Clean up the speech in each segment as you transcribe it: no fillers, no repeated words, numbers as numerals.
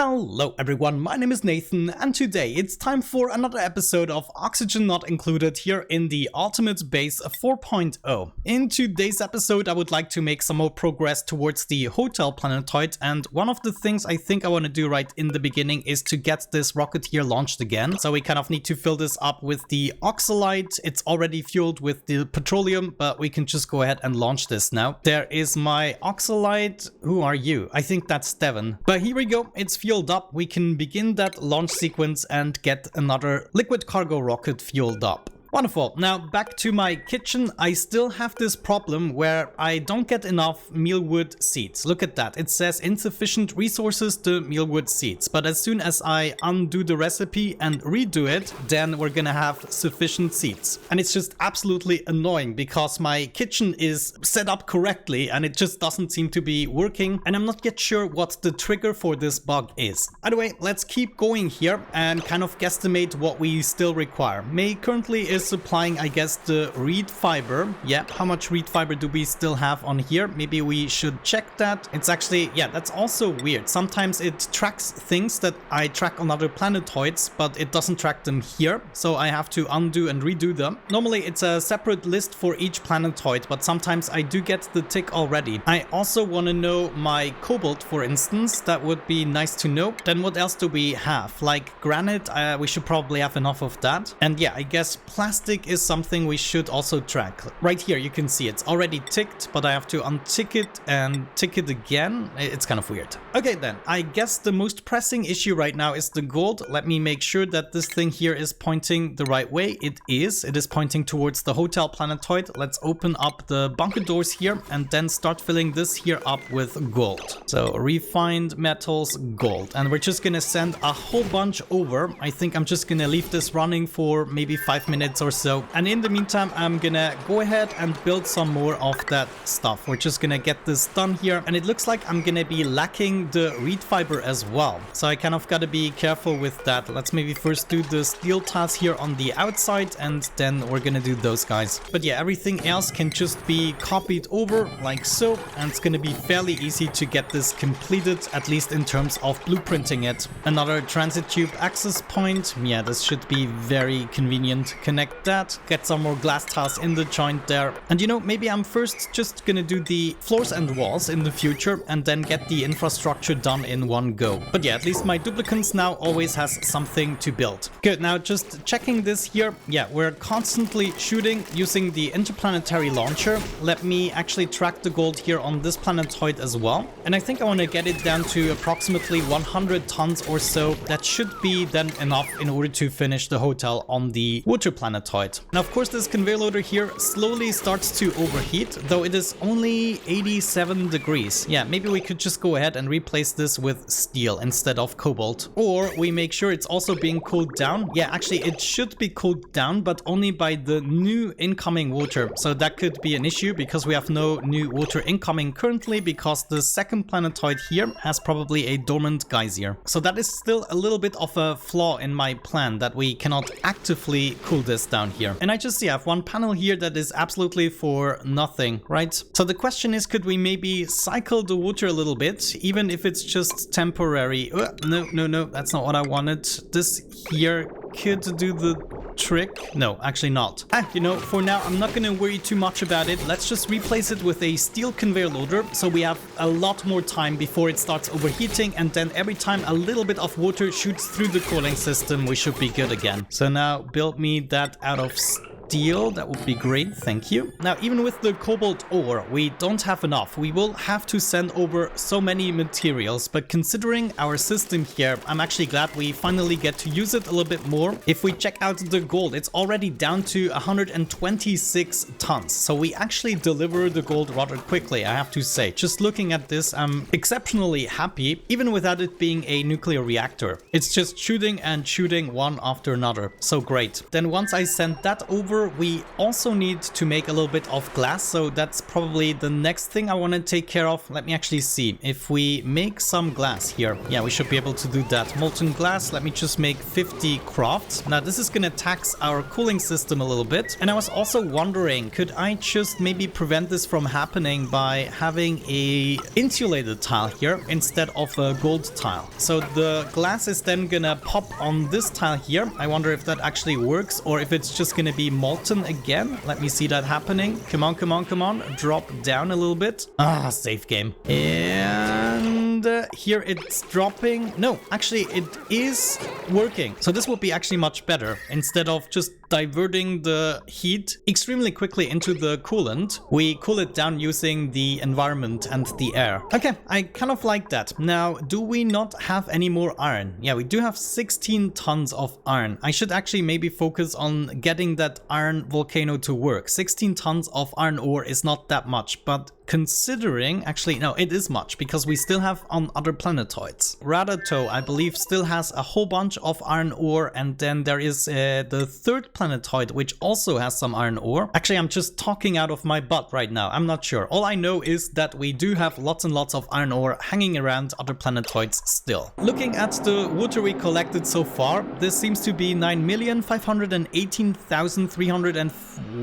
Hello everyone, my name is Nathan and today it's time for another episode of Oxygen Not Included here in the Ultimate Base 4.0. In today's episode I would like to make some more progress towards the hotel planetoid, and one of the things I think I want to do right in the beginning is to get this rocket here launched again. So we kind of need to fill this up with the oxalite. It's already fueled with the petroleum, but we can just go ahead and launch this now. There is my oxalite. Who are you? I think that's Devon. But here we go, it's fueled up. We can begin that launch sequence and get another liquid cargo rocket fueled up. Wonderful. Now back to my kitchen. I still have this problem where I don't get enough mealwood seeds. Look at that. It says insufficient resources to mealwood seeds. But as soon as I undo the recipe and redo it, then we're gonna have sufficient seeds. And it's just absolutely annoying because my kitchen is set up correctly and it just doesn't seem to be working. And I'm not yet sure what the trigger for this bug is. Anyway, let's keep going here and kind of guesstimate what we still require. May currently is supplying, I guess, the reed fiber. Yeah, how much reed fiber do we still have on here? Maybe we should check that. It's actually, yeah, that's also weird. Sometimes it tracks things that I track on other planetoids, but it doesn't track them here. So I have to undo and redo them. Normally it's a separate list for each planetoid, but sometimes I do get the tick already. I also want to know my cobalt, for instance. That would be nice to know. Then what else do we have? Like granite, we should probably have enough of that. And yeah, I guess plastic is something we should also track. Right here you can see it's already ticked, but I have to untick it and tick it again. It's kind of weird. Okay then, I guess the most pressing issue right now is the gold. Let me make sure that this thing here is pointing the right way. It is pointing towards the hotel planetoid. Let's open up the bunker doors here and then start filling this here up with gold. So refined metals, gold, and we're just gonna send a whole bunch over. I think I'm just gonna leave this running for maybe 5 minutes or so, and in the meantime I'm gonna go ahead and build some more of that stuff. We're just gonna get this done here, and it looks like I'm gonna be lacking the reed fiber as well, so I kind of gotta be careful with that. Let's maybe first do the steel tiles here on the outside, and then we're gonna do those guys. But yeah, everything else can just be copied over like so, and it's gonna be fairly easy to get this completed, at least in terms of blueprinting it. Another transit tube access point. Yeah, this should be very convenient. Connect that, get some more glass tiles in the joint there. And you know, maybe I'm first just gonna do the floors and walls in the future and then get the infrastructure done in one go. But yeah, at least my duplicants now always has something to build. Good, now just checking this here. Yeah, we're constantly shooting using the interplanetary launcher. Let me actually track the gold here on this planetoid as well. And I think I want to get it down to approximately 100 tons or so. That should be then enough in order to finish the hotel on the water planetoid. Now of course this conveyor loader here slowly starts to overheat, though it is only 87 degrees. Yeah, maybe we could just go ahead and replace this with steel instead of cobalt. Or we make sure it's also being cooled down. Yeah, actually it should be cooled down, but only by the new incoming water. So that could be an issue because we have no new water incoming currently, because the second planetoid here has probably a dormant geyser. So that is still a little bit of a flaw in my plan, that we cannot actively cool this down here. And I just see I have one panel here that is absolutely for nothing, right? So the question is, could we maybe cycle the water a little bit, even if it's just temporary? No, that's not what I wanted. This here could do the trick. No, actually not. You know, for now I'm not gonna worry too much about it. Let's just replace it with a steel conveyor loader, so we have a lot more time before it starts overheating, and then every time a little bit of water shoots through the cooling system, we should be good again. So now build me that out of steel. That would be great, thank you. Now even with the cobalt ore we don't have enough. We will have to send over so many materials, but considering our system here, I'm actually glad we finally get to use it a little bit more. If we check out the gold, it's already down to 126 tons, so we actually deliver the gold rather quickly, I have to say. Just looking at this, I'm exceptionally happy, even without it being a nuclear reactor. It's just shooting and shooting one after another, so great. Then once I send that over, However, we also need to make a little bit of glass, so that's probably the next thing I want to take care of. Let me actually see. If we make some glass here, yeah, we should be able to do that. Molten glass, let me just make 50 crafts. Now, this is going to tax our cooling system a little bit. And I was also wondering, could I just maybe prevent this from happening by having a insulated tile here instead of a gold tile? So the glass is then going to pop on this tile here. I wonder if that actually works or if it's just going to be molten again. Let me see that happening. Come on, come on, come on. Drop down a little bit. Ah, safe game. And here it's dropping. No, actually it is working. So this would be actually much better. Instead of just diverting the heat extremely quickly into the coolant, we cool it down using the environment and the air. Okay, I kind of like that. Now, do we not have any more iron? Yeah, we do have 16 tons of iron. I should actually maybe focus on getting that iron volcano to work. 16 tons of iron ore is not that much, but considering, actually, no, it is much because we still have on other planetoids. Radato, I believe, still has a whole bunch of iron ore, and then there is the third planetoid, which also has some iron ore. Actually, I'm just talking out of my butt right now. I'm not sure. All I know is that we do have lots and lots of iron ore hanging around other planetoids still. Looking at the water we collected so far, this seems to be 9,518,300 and...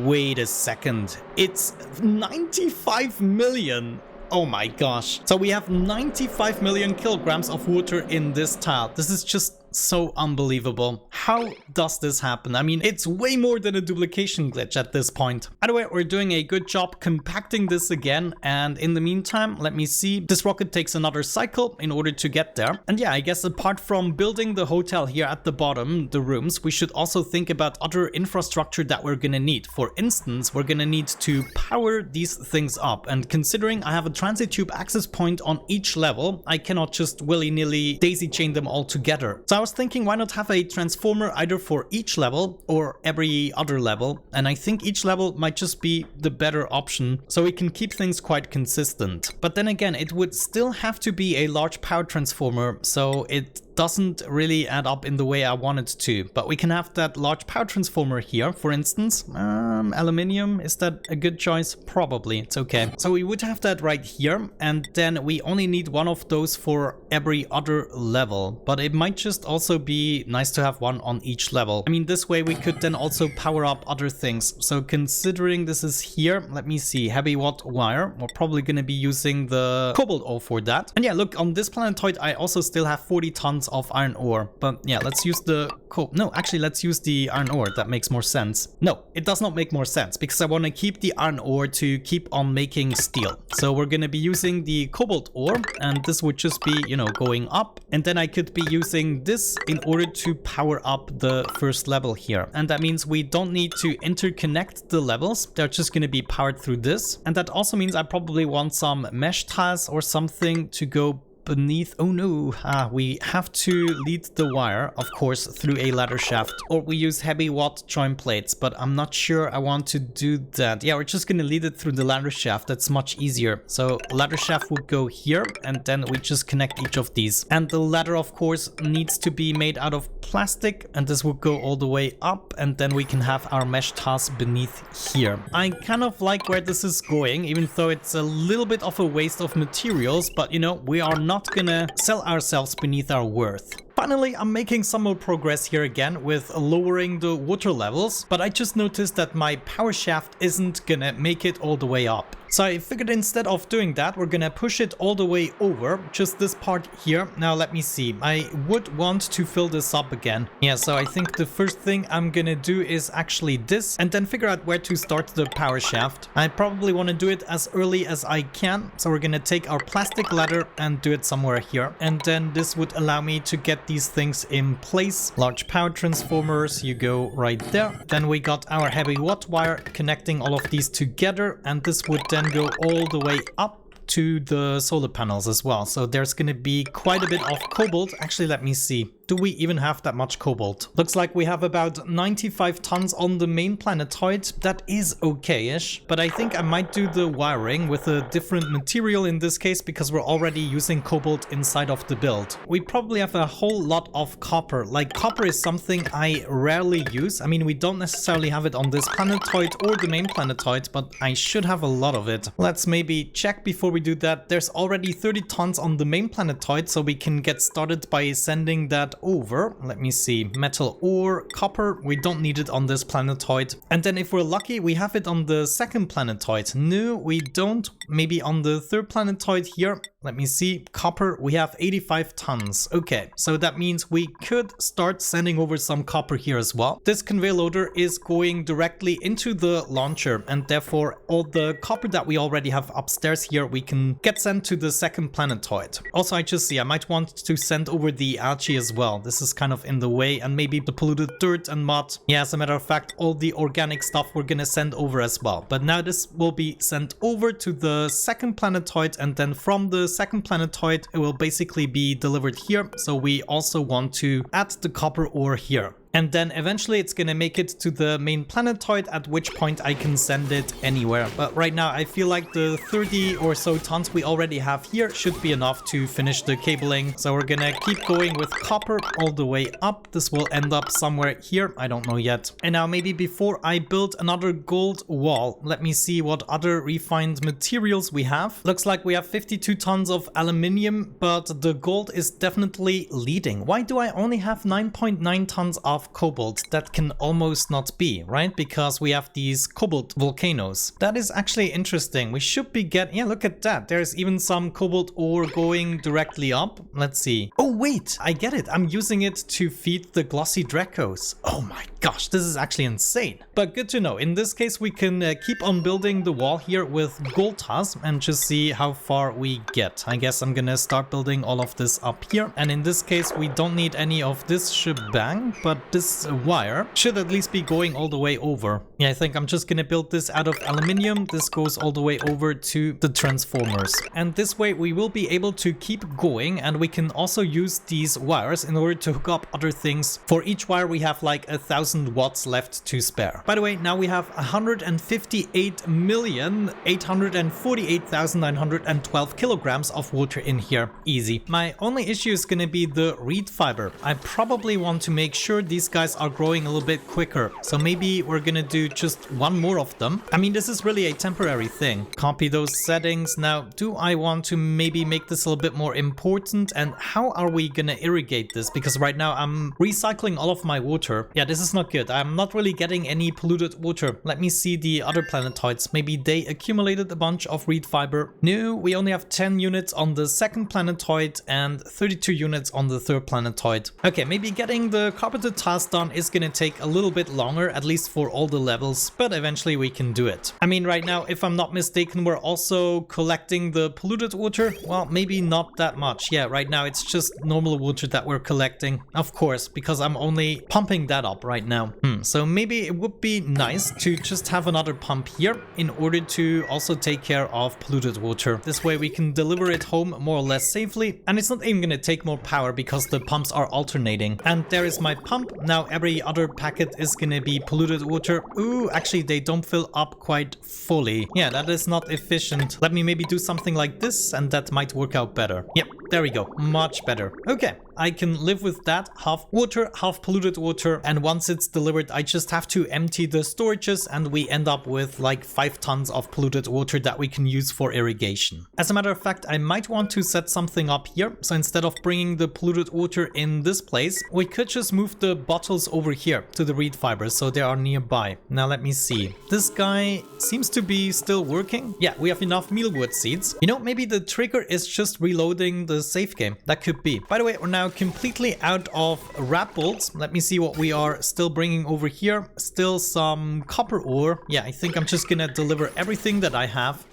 wait a second. It's 95 million. Oh my gosh. So we have 95 million kilograms of water in this tile. This is just so unbelievable. How does this happen? I mean, it's way more than a duplication glitch at this point. Either way, we're doing a good job compacting this again. And in the meantime, let me see. This rocket takes another cycle in order to get there. And yeah, I guess apart from building the hotel here at the bottom, the rooms, we should also think about other infrastructure that we're gonna need. For instance, we're gonna need to power these things up. And considering I have a transit tube access point on each level, I cannot just willy-nilly daisy chain them all together. So I was thinking, why not have a transformer either for each level or every other level? And I think each level might just be the better option, so we can keep things quite consistent. But then again, it would still have to be a large power transformer, so it doesn't really add up in the way I want it to. But we can have that large power transformer here, for instance. Aluminium, is that a good choice? Probably, it's okay. So we would have that right here, and then we only need one of those for every other level. But it might just also be nice to have one on each level. I mean, this way we could then also power up other things. So considering this is here, let me see, heavy watt wire. We're probably going to be using the cobalt ore for that. And yeah, look, on this planetoid, I also still have 40 tons of iron ore. But yeah, let's use the no, actually, let's use the iron ore. That makes more sense. No, it does not make more sense because I want to keep the iron ore to keep on making steel. So we're going to be using the cobalt ore, and this would just be, you know, going up. And then I could be using this in order to power up the first level here. And that means we don't need to interconnect the levels. They're just going to be powered through this. And that also means I probably want some mesh tiles or something to go beneath. Oh no, we have to lead the wire, of course, through a ladder shaft, or we use heavy watt joint plates, but I'm not sure I want to do that. Yeah, we're just gonna lead it through the ladder shaft. That's much easier. So ladder shaft would go here, and then we just connect each of these. And the ladder, of course, needs to be made out of plastic, and this would go all the way up, and then we can have our mesh tiles beneath here. I kind of like where this is going, even though it's a little bit of a waste of materials, but you know, we are not gonna sell ourselves beneath our worth. Finally, I'm making some more progress here again with lowering the water levels, but I just noticed that my power shaft isn't gonna make it all the way up. So I figured instead of doing that, we're gonna push it all the way over, just this part here. Now let me see, I would want to fill this up again. Yeah, so I think the first thing I'm gonna do is actually this, and then figure out where to start the power shaft. I probably want to do it as early as I can, so we're gonna take our plastic ladder and do it somewhere here. And then this would allow me to get these things in place. Large power transformers, you go right there. Then we got our heavy watt wire connecting all of these together, and this would then go all the way up to the solar panels as well. So there's going to be quite a bit of cobalt. Actually, let me see. do we even have that much cobalt? Looks like we have about 95 tons on the main planetoid. That is okay-ish, but I think I might do the wiring with a different material in this case because we're already using cobalt inside of the build. We probably have a whole lot of copper. Like, copper is something I rarely use. I mean, we don't necessarily have it on this planetoid or the main planetoid, but I should have a lot of it. Let's maybe check before we do that. There's already 30 tons on the main planetoid, so we can get started by sending that over. Let me see. Metal ore, copper, we don't need it on this planetoid. And then if we're lucky, we have it on the second planetoid. No, we don't. Maybe on the third planetoid here. Let me see. Copper, we have 85 tons. Okay, so that means we could start sending over some copper here as well. This conveyor loader is going directly into the launcher, and therefore all the copper that we already have upstairs here, we can get sent to the second planetoid. Also, I just see I might want to send over the algae as well. This is kind of in the way, and maybe the polluted dirt and mud. Yeah, as a matter of fact, all the organic stuff we're gonna send over as well. But now this will be sent over to the second planetoid, and then from the second planetoid, it will basically be delivered here. So we also want to add the copper ore here. And then eventually it's gonna make it to the main planetoid, at which point I can send it anywhere. But right now I feel like the 30 or so tons we already have here should be enough to finish the cabling. So we're gonna keep going with copper all the way up. This will end up somewhere here. I don't know yet. And now maybe before I build another gold wall, let me see what other refined materials we have. Looks like we have 52 tons of aluminium, but the gold is definitely leading. Why do I only have 9.9 tons of cobalt? That can almost not be, right? Because we have these cobalt volcanoes. That is actually interesting. We should be getting... Yeah, look at that. There's even some cobalt ore going directly up. Let's see. Oh, wait. I get it. I'm using it to feed the glossy Dracos. Oh my gosh, this is actually insane. But good to know. In this case, we can keep on building the wall here with gold tusks and just see how far we get. I guess I'm gonna start building all of this up here. And in this case, we don't need any of this shebang, but this wire should at least be going all the way over. Yeah, I think I'm just gonna build this out of aluminium. This goes all the way over to the transformers. And this way we will be able to keep going, and we can also use these wires in order to hook up other things. For each wire we have like 1,000 watts left to spare. By the way, now we have 158,848,912 kilograms of water in here. Easy. My only issue is gonna be the reed fiber. I probably want to make sure these guys are growing a little bit quicker. So maybe we're gonna do just one more of them. I mean, this is really a temporary thing. Copy those settings. Now, do I want to maybe make this a little bit more important? And how are we gonna irrigate this? Because right now I'm recycling all of my water. Yeah, this is not good. I'm not really getting any polluted water. Let me see the other planetoids. Maybe they accumulated a bunch of reed fiber. No, we only have 10 units on the second planetoid and 32 units on the third planetoid. Okay, maybe getting the carpeted task done is gonna take a little bit longer, at least for all the levels, but eventually we can do it. I mean, right now, if I'm not mistaken, we're also collecting the polluted water. Well, maybe not that much. Yeah, right now it's just normal water that we're collecting, of course, because I'm only pumping that up right now. So maybe it would be nice to just have another pump here in order to also take care of polluted water. This way we can deliver it home more or less safely, and it's not even gonna take more power because the pumps are alternating. And there is my pump. Now every other packet is gonna be polluted water. Ooh, actually they don't fill up quite fully. Yeah, that is not efficient. Let me maybe do something like this, and that might work out better. Yep, there we go. Much better. Okay, I can live with that. Half water, half polluted water, and once it's delivered, I just have to empty the storages, and we end up with like 5 tons of polluted water that we can use for irrigation. As a matter of fact, I might want to set something up here. So instead of bringing the polluted water in this place, we could just move the bottles over here to the reed fibers so they are nearby. Now let me see. This guy seems to be still working. Yeah, we have enough mealwood seeds. You know, maybe the trigger is just reloading the save game. That could be. By the way, we're now completely out of rat bolts. Let me see what we are still bringing over here. Still some copper ore. Yeah, I think I'm just gonna deliver everything that I have.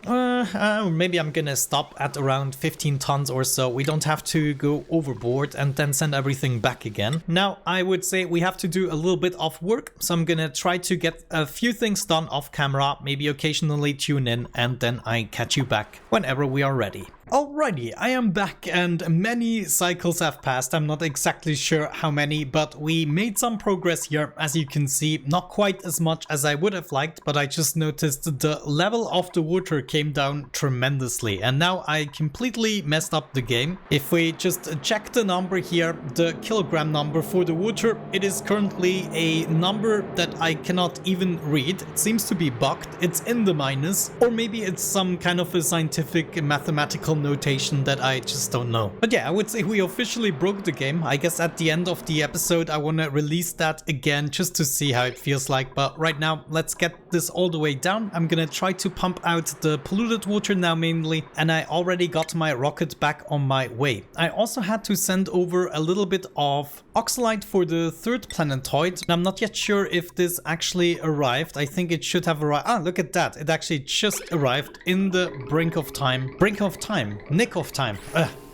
Maybe I'm gonna stop at around 15 tons or so. We don't have to go overboard and then send everything back again. Now, I would say we have to do a little bit of work. So I'm gonna try to get a few things done off camera, maybe occasionally tune in, and then I catch you back whenever we are ready. Alrighty, I am back and many cycles have passed. I'm not exactly sure how many, but we made some progress here. As you can see, not quite as much as I would have liked, but I just noticed the level of the water came down tremendously. And now I completely messed up the game. If we just check the number here, the kilogram number for the water, it is currently a number that I cannot even read. It seems to be bugged. It's in the minus, or maybe it's some kind of a scientific mathematical notation that I just don't know. But yeah, I would say we officially broke the game. I guess at the end of the episode I want to release that again just to see how it feels like. But right now, let's get this all the way down. I'm gonna try to pump out the polluted water now mainly, and I already got my rocket back on my way. I also had to send over a little bit of oxalite for the third planetoid. And I'm not yet sure if this actually arrived. I think it should have arrived. Ah, look at that. It actually just arrived in the brink of time. Brink of time. Nick of time.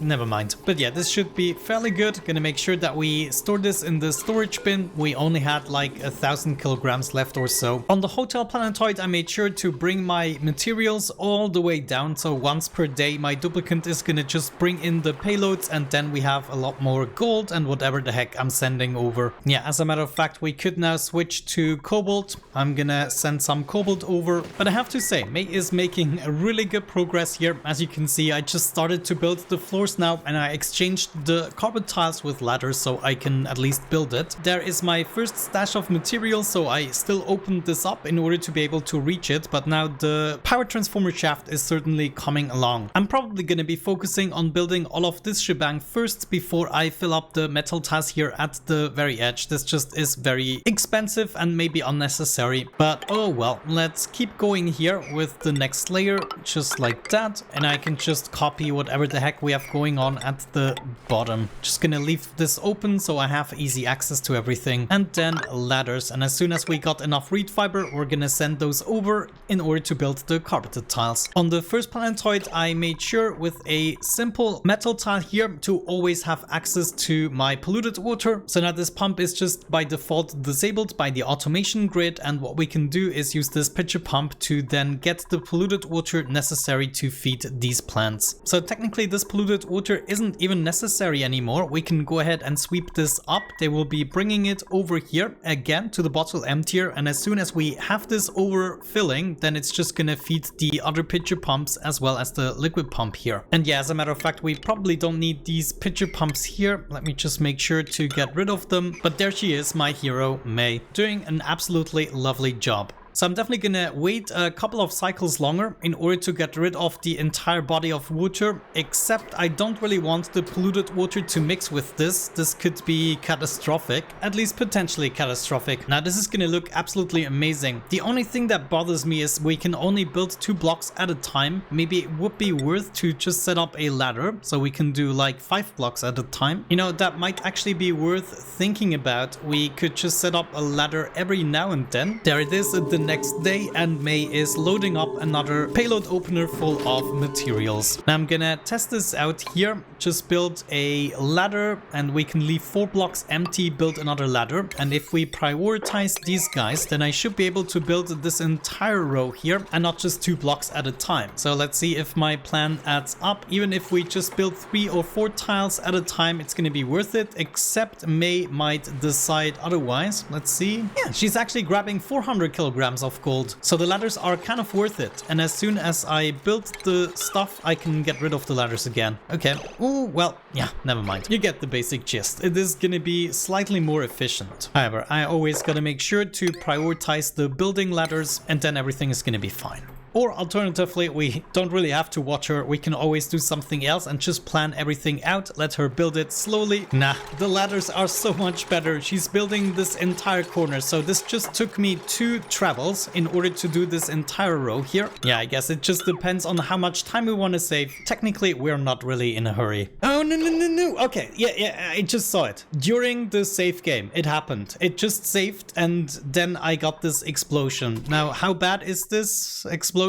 Never mind. But yeah, this should be fairly good. Gonna make sure that we store this in the storage bin. We only had like 1,000 kilograms left or so. On the hotel planetoid, I made sure to bring my materials all the way down. So once per day, my duplicant is gonna just bring in the payloads, and then we have a lot more gold and whatever the heck I'm sending over. Yeah, as a matter of fact, we could now switch to cobalt. I'm gonna send some cobalt over. But I have to say, May is making a really good progress here. As you can see, I just started to build the floors now, and I exchanged the carpet tiles with ladders so I can at least build it. There is my first stash of materials, so I still opened this up in order to be able to reach it, but now the power transformer shaft is certainly coming along. I'm probably going to be focusing on building all of this shebang first before I fill up the metal tiles here at the very edge. This just is very expensive and maybe unnecessary, but oh well. Let's keep going here with the next layer, just like that, and I can just copy whatever the heck we have going on at the bottom. Just gonna leave this open so I have easy access to everything, and then ladders. And as soon as we got enough reed fiber, we're gonna send those over in order to build the carpeted tiles. On the first planetoid, I made sure with a simple metal tile here to always have access to my polluted water. So now this pump is just by default disabled by the automation grid, and what we can do is use this pitcher pump to then get the polluted water necessary to feed these plants. So technically this polluted water isn't even necessary anymore. We can go ahead and sweep this up. They will be bringing it over here again to the bottle emptier, and as soon as we have this overfilling, then it's just gonna feed the other pitcher pumps as well as the liquid pump here. And yeah, as a matter of fact, we probably don't need these pitcher pumps here. Let me just make sure to get rid of them. But there she is, my hero May, doing an absolutely lovely job. So I'm definitely gonna wait a couple of cycles longer in order to get rid of the entire body of water, except I don't really want the polluted water to mix with this. This could be catastrophic, at least potentially catastrophic. Now this is gonna look absolutely amazing. The only thing that bothers me is we can only build 2 blocks at a time. Maybe it would be worth to just set up a ladder so we can do like 5 blocks at a time. You know, that might actually be worth thinking about. We could just set up a ladder every now and then. There it is, the next day, and May is loading up another payload opener full of materials. Now I'm gonna test this out here. Just build a ladder, and we can leave 4 blocks empty, build another ladder. And if we prioritize these guys, then I should be able to build this entire row here and not just 2 blocks at a time. So let's see if my plan adds up. Even if we just build 3 or 4 tiles at a time, it's gonna be worth it, except May might decide otherwise. Let's see. Yeah, she's actually grabbing 400 kilograms of gold. So the ladders are kind of worth it. And as soon as I build the stuff, I can get rid of the ladders again. Okay. Oh, well, yeah, never mind. You get the basic gist. It is gonna be slightly more efficient. However, I always gotta make sure to prioritize the building ladders, and then everything is gonna be fine. Or alternatively, we don't really have to watch her. We can always do something else and just plan everything out. Let her build it slowly. Nah, the ladders are so much better. She's building this entire corner. So this just took me 2 travels in order to do this entire row here. Yeah, I guess it just depends on how much time we want to save. Technically, we're not really in a hurry. Oh, no. Okay, yeah, I just saw it. During the save game, it happened. It just saved, and then I got this explosion. Now, how bad is this explosion?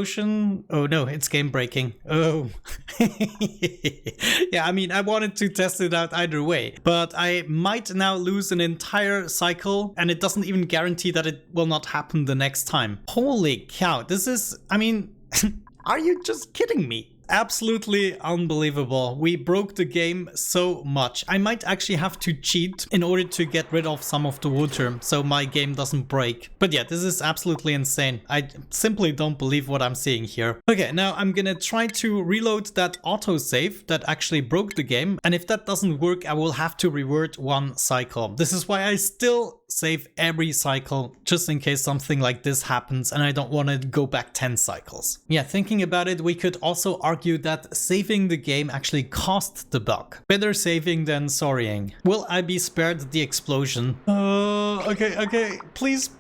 Oh no, it's game breaking. Oh. Yeah, I mean, I wanted to test it out either way, but I might now lose an entire cycle, and it doesn't even guarantee that it will not happen the next time. Holy cow, this is, I mean, are you just kidding me? absolutely unbelievable. We broke the game so much. I might actually have to cheat in order to get rid of some of the water so my game doesn't break. But yeah, this is absolutely insane. I simply don't believe what I'm seeing here. Okay, now I'm gonna try to reload that autosave that actually broke the game. And if that doesn't work, I will have to revert one cycle. This is why I still save every cycle, just in case something like this happens and I don't want to go back 10 cycles. Yeah, thinking about it, we could also argue that saving the game actually cost the bug. Better saving than sorrying. Will I be spared the explosion? Okay, please,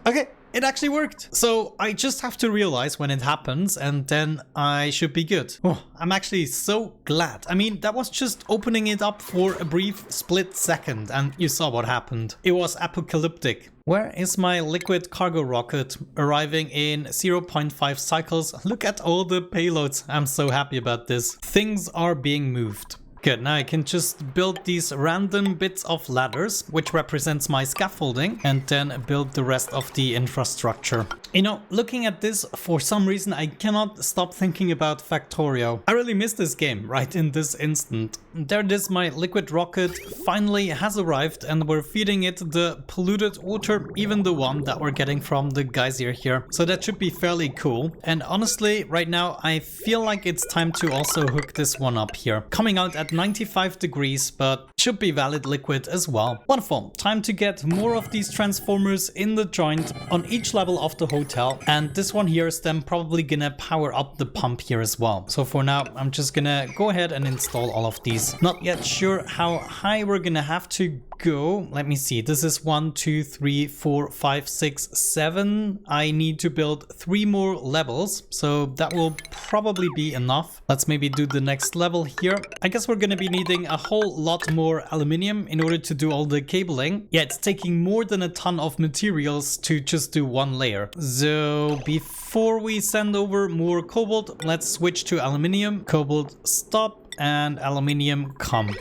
okay. It actually worked. So I just have to realize when it happens and then I should be good. Oh, I'm actually so glad. I mean, that was just opening it up for a brief split second and you saw what happened. It was apocalyptic. Where is my liquid cargo rocket? Arriving in 0.5 cycles. Look at all the payloads. I'm so happy about this. Things are being moved. Good, now I can just build these random bits of ladders, which represents my scaffolding, and then build the rest of the infrastructure. You know, looking at this, for some reason I cannot stop thinking about Factorio. I really miss this game right in this instant. There it is, my liquid rocket finally has arrived and we're feeding it the polluted water, even the one that we're getting from the geyser here. So that should be fairly cool. And honestly, right now I feel like it's time to also hook this one up here. Coming out at 95 degrees, but should be valid liquid as well. Wonderful. Time to get more of these transformers in the joint on each level of the hotel. And this one here is then probably gonna power up the pump here as well. So for now, I'm just gonna go ahead and install all of these. Not yet sure how high we're gonna have to go. Let me see. This is 1, 2, 3, 4, 5, 6, 7. I need to build 3 more levels, so that will probably be enough. Let's maybe do the next level here. I guess we're gonna be needing a whole lot more aluminium in order to do all the cabling. Yeah, it's taking more than a ton of materials to just do one layer. So before we send over more cobalt, let's switch to aluminium. Cobalt, stop. And aluminium, come.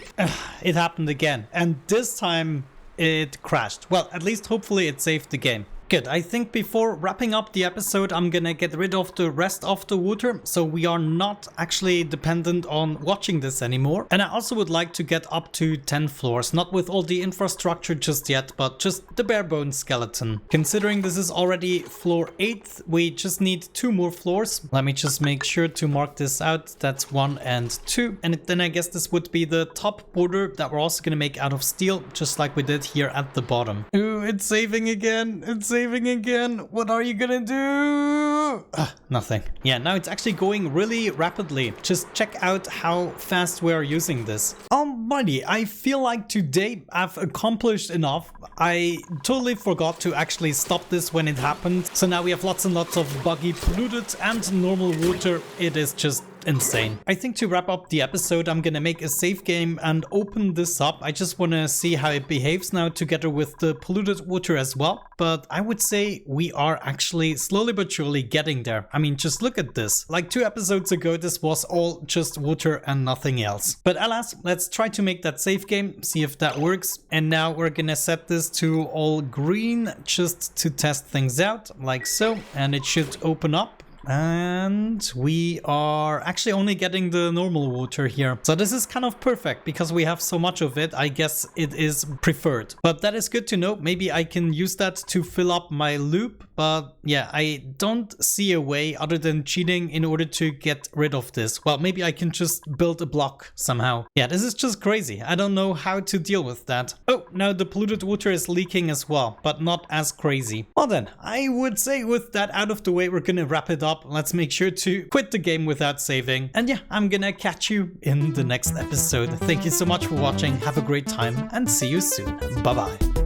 It happened again, and this time it crashed. Well, at least hopefully it saved the game. Good. I think before wrapping up the episode, I'm gonna get rid of the rest of the water, so we are not actually dependent on watching this anymore. And I also would like to get up to 10 floors, not with all the infrastructure just yet, but just the bare bones skeleton. Considering this is already floor 8, we just need 2 more floors. Let me just make sure to mark this out. That's 1 and 2. And then I guess this would be the top border that we're also gonna make out of steel, just like we did here at the bottom. Ooh, it's saving again. It's saving again. What are you gonna do? Nothing. Yeah, now it's actually going really rapidly. Just check out how fast we are using this. Almighty, I feel like today I've accomplished enough. I totally forgot to actually stop this when it happened. So now we have lots and lots of buggy, polluted and normal water. It is just insane. I think to wrap up the episode, I'm gonna make a save game and open this up. I just want to see how it behaves now together with the polluted water as well. But I would say we are actually slowly but surely getting there. I mean, just look at this. Like 2 episodes ago, this was all just water and nothing else. But alas, let's try to make that save game, see if that works. And now we're gonna set this to all green just to test things out, like so. And it should open up. And we are actually only getting the normal water here. So this is kind of perfect because we have so much of it. I guess it is preferred. But that is good to know. Maybe I can use that to fill up my loop. But yeah, I don't see a way other than cheating in order to get rid of this. Well, maybe I can just build a block somehow. Yeah, this is just crazy. I don't know how to deal with that. Oh, now the polluted water is leaking as well, but not as crazy. Well then, I would say with that out of the way, we're gonna wrap it up. Let's make sure to quit the game without saving. And yeah, I'm gonna catch you in the next episode. Thank you so much for watching. Have a great time and see you soon. Bye bye.